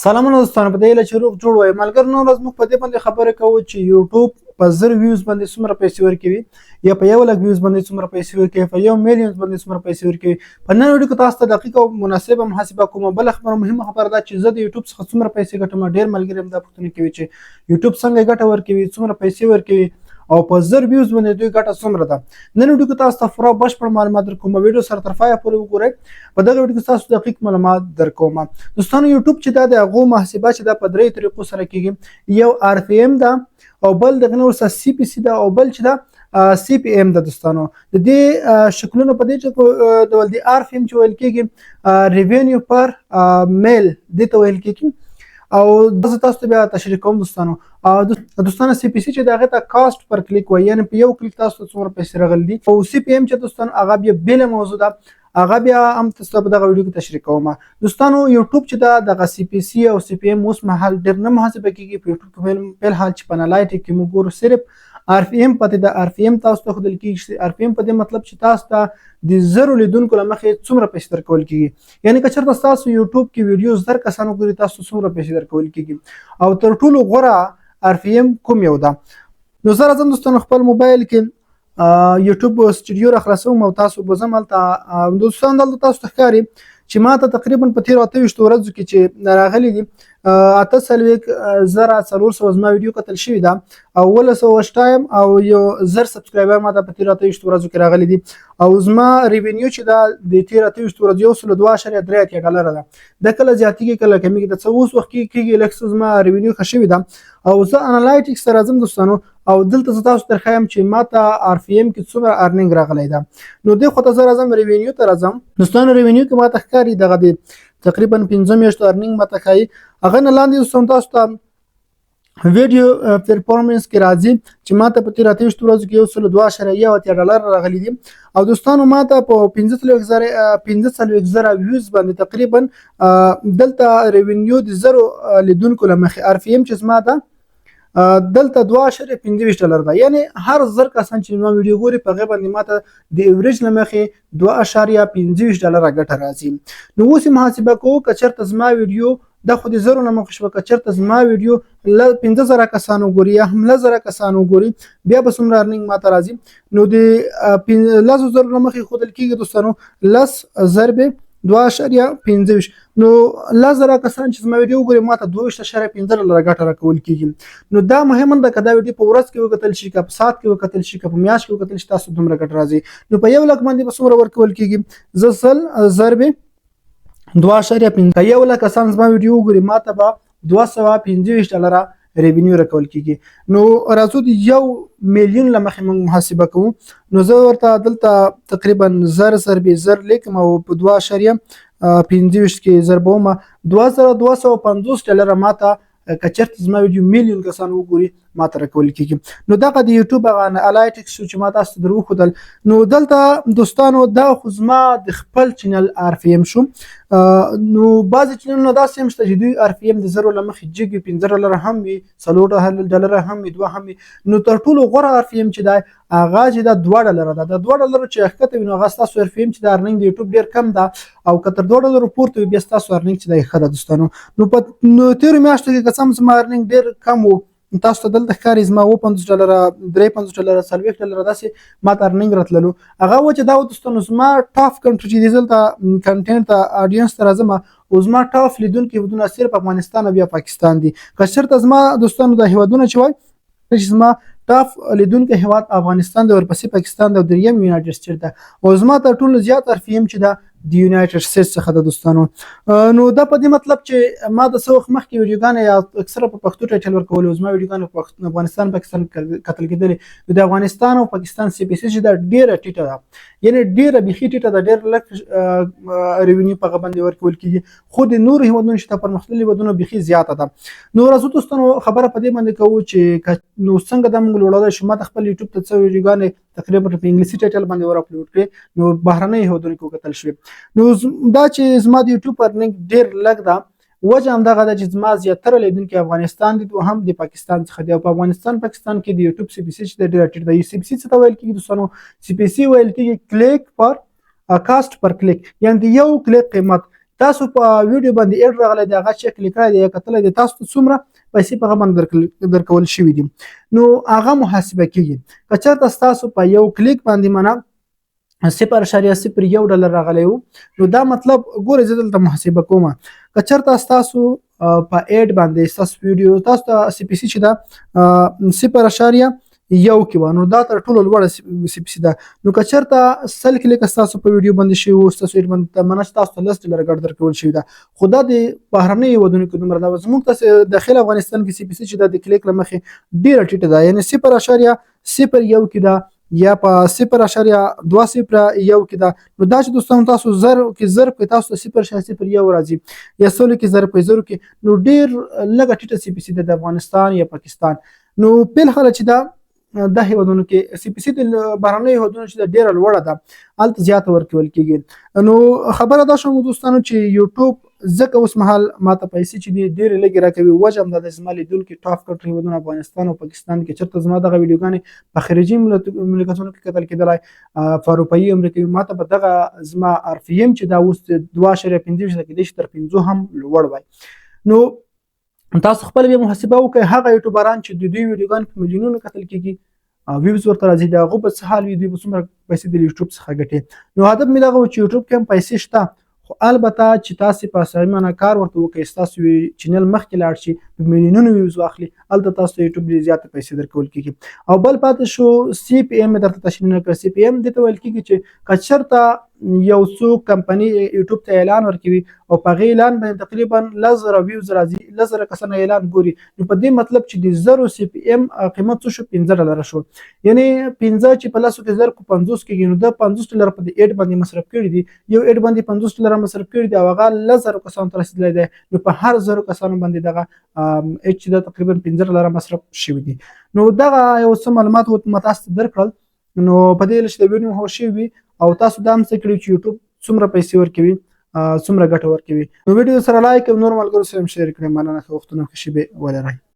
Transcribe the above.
سلامونه دوستانو په دې لچ روغ جوړ وای ملګر نو ورځ موږ په دې باندې خبره کوو چې یوټیوب په 1000 ویوز باندې څومره پیسې ورکوي یا په 1 لک ویوز باندې څومره پیسې ورکوي په 1 میلیون باندې څومره پیسې ورکوي په نن ویډیو کې تاسو ته دقیق او مناسبه محاسبه کوم بل خبره مهمه خبره ده چې زه د یوټیوب څخه څومره پیسې ګټم ډیر ملګری هم دا پوښتنه کوي چې یوټیوب څنګه ګټه ورکوي څومره پیسې ورکوي او په 1000 ویوز باندې دوی ګټه څومره ده نن ویډیو کې تاسو ته پوره بشپړ معلومات درکوم ویډیو سره تر پایه پورې وګورئ په دغه ویډیو کې تاسو دقیق معلومات درکوم دوستانو یوټیوب چې دا د هغو محاسبه چې دا په درې طریقو سره کیږي یو آر پی ایم ده او بل دغه نور سی پی سی ده او بل چې دا سی پی ایم ده دوستانو د دې شکلونه په دې چې د ول دی آر پی ایم چې ویل کیږي ریوینیو پر میل د ته ویل کیږي او د تاسو ته بیا تشریح کوم دوستانو دوستانو سی پی سی چې دغه ته کاست پر کلیک وای یعنی په یو کلیک تاسو څومره پیسې راغلي دي او سی پی ایم چې دوستانو هغه بیا بل موضوع ده هغه بیا هم تاسو په دغه ویډیو کې تشریح کوم دوستانو یوټیوب چې دا دغه سی پی سی او سی پی ایم اوس مهال ډېر نه محاسبه کیږي په یوټیوب کې په حال چې پنالایټ کې موږ ګورو صرف آر پی ایم پته د آر پی ایم تاسو ته خدل کیږي آر پی ایم په دې مطلب چې تاسو ته د زرو لیدونکو لمخې څومره پیسې درکول کیږي یعنی که چېرته تاسو یوټیوب کې ویډیو زر کسانو ګوري تاسو څومره پیسې درکول کیږي او تر ټولو غوره آر پی ایم کوم یو ده نو زه راځم دوستانو خپل موبایل کې یوټیوب سټوډیو را خلاصوم او تاسو به زم هلته دوستان دلته تاسو ته ښکاري چې ما ته تقریبا په 13 ورځو کې چې راغلي دي 8400 زما ویډیو کتل شوی دا او 1200 او یو زر سبسکرایبر ما ته په 13 ورځو کې راغلي دي او زما ریوینیو چې دا د 13 ورځو یو سل 2.3 ډالر ده د کله زیاتیږي کله کمیږي د څه اوس وخت کې لکس زما ریوینیو خښوي ده او زه انالایټکس سره راځم دوستانو او دلته تاسو ترخایم چې ماته آر پی ایم کې څومره ارننګ راغلی ده نو د خو ته راځم ریوینیو ته راځم دوستانو ریوینیو کې ماته ښکاري دغه د تقریبا 15 میاشتو ارننګ ماته ښایي هغه نه لاندې دوستانو تاسو ته ویډیو پرفورمنس کې راځي چې ماته په 13 ورځو کې یو سل 2.1 ډالر راغلي دي او دوستانو ماته په 15,000 ویوز باندې تقریبا دلته ریوینیو د زرو لیدونکو لمخې آر پی ایم چې زما ده دلته 2.25 ډالر ده یعنی هر زر کسان چې نو ویډیو ګوري په غیبه باندې ماته د ایوریج لمخې 2.25 ډالر ګټه راځي نو اوس محاسبه کوو که چېرته زما ویډیو د خو د زرو نه مخ شو که چېرته زما ویډیو ل 15000 کسانو ګوري یا هم 1000 کسانو ګوري بیا به څومره ارننګ ماته راځي نو د 10000 نه مخ خودل کېږي دوستانو 10,000 2.25 نو 1000 کسان چې زما ویډیو ګوري ماته 2.15 ډالر ګټه راکول کیږي نو دا مهم ده که دا ویډیو په ورځ کې وکتل شي که په ساعت کې وکتل شي که په میاشت کې وکتل شي تاسو دومره ګټه راځي نو په 1 لک باندې به څومره ورکول کیږي زه سل ضرب 2.5 یو لک کسان زما ویډیو ګوري ماته به 225 ډالر ریوینیو راکول کیږي نو راځو د 1 میلیون لمخې موږ محاسبه کوو نو زه ورته دلته تقریبا زر لیکم او په 2.15 کې ضربوم 2250 ډالر ماته که چېرته زما ویډیو میلیون کسان وګوري ماته راکول کیږي نو دغه د یوټیوب هغه انالایټکس چې ما تاسو ته دروښودل نو دلته دوستانو دا خو زما د خپل چینل آر پی ایم شو نو بعضې چینلونه داسې هم شته چې دوی آر پی ایم د زرو له مخې جګ 15 ډالر هم وي 4 ډالر هم وي 2 هم وي نو تر ټولو غوره آر پی ایم چې دی هغه چې دا 2 ډالر ده د 2 ډالر چې ښکته وي نو هغه ستاسو آر پی ایم چې د ارننګ د یوټیوب ډېر کم ده او که تر 2 ډالرو پورته وي بیا ستاسو ارننګ چې دی ښه ده دوستانو نو په تېرو میاشتو کې که څه هم زما ارننګ ډېر کم و تاسو ته دلته ښکاري زما 50 ډالر 53 ډالر 40 ډالر داسې ما ته ارننګ راتللو هغه و چې دا دوستانو زما ټاپ کنټري چې دلته کنټینټ ته اډینس ته راځم او زما ټاپ لیدونکي هیوادونه صرف افغانستان او بیا پاکستان دي که چېرته زما دوستانو د هیوادونه چې وای چې زما ټاپ لیدونکي هیواد افغانستان دی ورپسې پاکستان دی او دریم یونایټډ سټیټ ده او زما تر ټولو زیات آر پی ایم چې ده د یونایټډ سټیټ څخه د دوستانو نو دا په دې مطلب چې ما د څه وخت مخکې ویډیوګانې یا اکثره په پښتو ټایټل ورکول او زما ویډیوګانې په افغانستان پاکستان کتل کېدلې د افغانستان او پاکستان سی پی سی چې دا ډېره ټیټه ده یعنی ډېره بیخي ټیټه ده ډېر لږ ریوینیو په هغه باندې ورکول کېږي خو د نورو هیوادونو چې ته پرمختللي هیوادونو بیخي زیاته ده نو راځو دوستانو خبره په دې باندې کوو چې نو څنګه دا موږ لوړولی شو ما د خپل یوټیوب ته څه ویډیوګانې تقریبا په انګلیسي ټایټل باندې ور اپلوډ کړې نو بهرنۍ هیوادونو کې وکتل شوې نو دا چې زما د یوټیوب ارننګ ډېر لږ ده وجه همدغه ده چې زما زیاتره لیدونکي افغانستان دي او هم د پاکستان څخه دي او په افغانستان پاکستان کې د یوټیوب سی پی سی چې ډېره ټیټه ده سی پی سی څه ته ویل کېږي دوستانو سی پی سی ویل کېږي کلیک پر کاست پر کلیک یعنې د یو کلیک قیمت تاسو په ویډیو باندې اډ راغلی دی هغه چیک کړی دی کتلی دی تاسو ته څومره پیسې په هغه باندې درکول شوي دي نو هغه محاسبه کیږي که چېرته ستاسو په یو کلیک باندې منه 0.01 ډالر راغلی وو نو دا مطلب ګورئ زه دلته محاسبه کومه که چېرته ستاسو په اډ باندې ستاسو ویډیو تاسو ته سی پی سي چې ده 0.1 کې وه نو دا تر ټولو لوړه سی پی سي ده نو که چېرته 100 کلیکه ستاسو په ویډیو باندې شوي وو ستاسو اډ باندې منه چې تاسو ته 10 ډالر ګټه درکول شوې ده خو دا د بهرنیو هېوادونو کې دومره ده زموږ ته داخل افغانستان کې سی پی سي چې ده د کلیک له مخې ډېره ټیټه ده یعنې 0.01 کې ده یا په 0.20 کې ده نو دا چې دوستانو تاسو ضرب کې تاسو ته 0.01 راځي یا سلو کې ضرب په 0 کې نو ډېر لږه ټیټه سی پی سي ده د افغانستان یا پاکستان نو بالخله چې دا د هیوادونو کې سی پی سي د بهرنیو هیوادونو چې ډیره لوړه ده هلته زیاته ورکول کیږي نو خبره دا شوم دوستانو چې یوټیوب ځکه اوس مهال ماته پیسې چې دي ډېرې لږې راکوي وجه همدا ده زما لیدونکي ټاپ کټ هیوادونه افغانستان او پاکستان کې چېرته زما دغه ویډیوګانې په خارجي مملکتونو کې کتل کېدلی په اروپایي امریکایي ماته به دغه زما ار پی ایم چې دا اوس 2.25 کېدای شي تر 5 هم لوړ وای نو تاسو خپل بیا محاسبه وکړئ هغه یوټیوبران چې د دوی ویډیوګانې په میلیونونو کتل کېږي ویوز ورته راځي د هغو به څه حال وي دوی به څومره پیسې د یوټیوب څخه ګټي نو هدف مې دغه و چې یوټیوب کې هم پیسې شته خو البته چې تاسو په اسانه کار ورته وکړئ ستاسو چینل مخکې لاړ شي په میلیونونو ویوز واخلي هلته تاسو ته یوټیوب ډېرې زیاتې پیسې درکول کېږي او بل پاتې شو سی پی ایم درته تشریح نه کړ سی پی ایم دې ته ویل کېږي چې که چېرته یو څوک کمپنۍ یوټیوب ته اعلان ورکوي او په هغې اعلان باندې تقریبا 10,000 ویوز راځي 10,000 کسانو اعلان ګوري نو په دې مطلب چې د 0 سی پی ایم قیمت څه شو 15 ډالره شو یعنې 15 چې په لسو کې 1000 کو 50 کېږي نو دا 50 ډالر په دې اډ باندې مصرف کړي دي یو اډ باندې 50 ډالر مصرف کړي دي او هغه 10,000 کسانو ته رسېدلی دی نو په هر 1000 کسانو باندې دغه اډ چې دا تقریبا 15 ډالر مصرف شوي دي نو دغه یو څه معلومات ما تاسو ته درکړل نو په دې چې د ویډیو هو شوي وي او تاسو دا هم څه کړي چې یوټیوب څومره پیسې ورکوي څومره ګټه ورکوي نو ویډیو سره لایک او نور ملګرو سره هم شیر کړئ مننه ښه وختونه ښه شیبې ولرئ